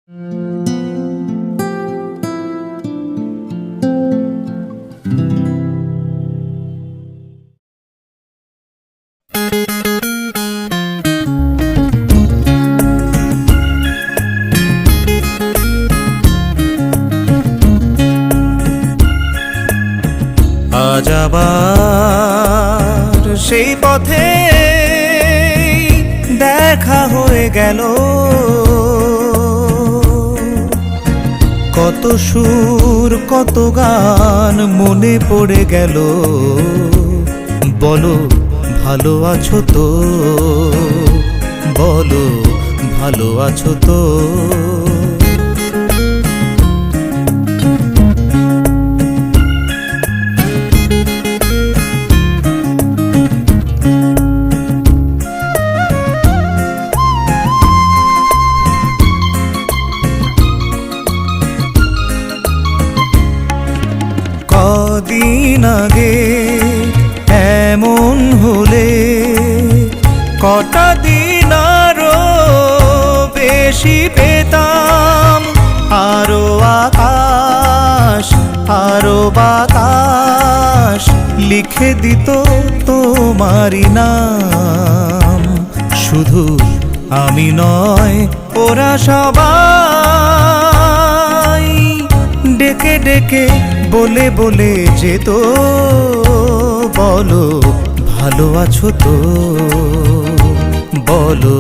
আজ আবার সেই পথে দেখা হয়ে গেল, কত সুর কত গান মনে পড়ে গেল। বলো ভালো আছো তো, বলো ভালো আছো তো। কদিন আগে এমন হলে কটা দিন আরো বেশি পেতাম, আরো আকাশ আরো বাতাস লিখে দিত তোমারই নাম। শুধু আমি নয়, ওরা সবাই ডেকে ডেকে বলে বলে যেত, বলো ভালো আছো তো, বলো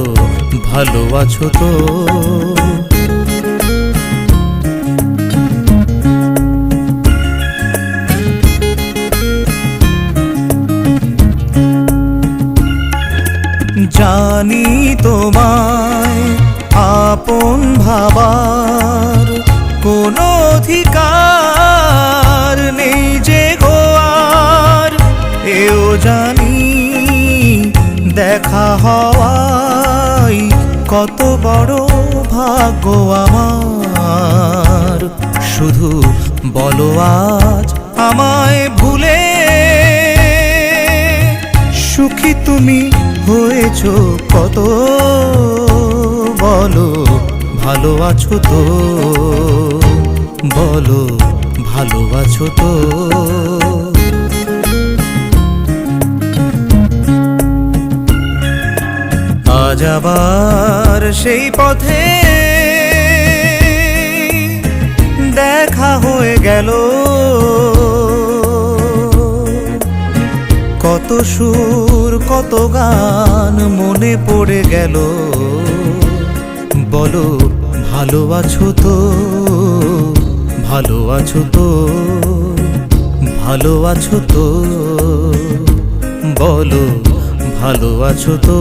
ভালো আছো তো। জানি তোমায় আপন ভাবার কোনো অধিকার নেই যে গো আর, এও জানি দেখা হওয়াই কত বড় ভাগ্য আমার। শুধু বলো আজ আমায় ভুলে সুখী তুমি হয়েছো কত, বলো ভালো আছো তো, বলো ভালো আছো তো। আজ আবার সেই পথে দেখা হয়ে গেল, কত সুর কত গান মনে পড়ে গেল। বলো ভালো আছো তো, ভালো আছো তো, ভালো আছো তো, বলো ভালো আছো তো।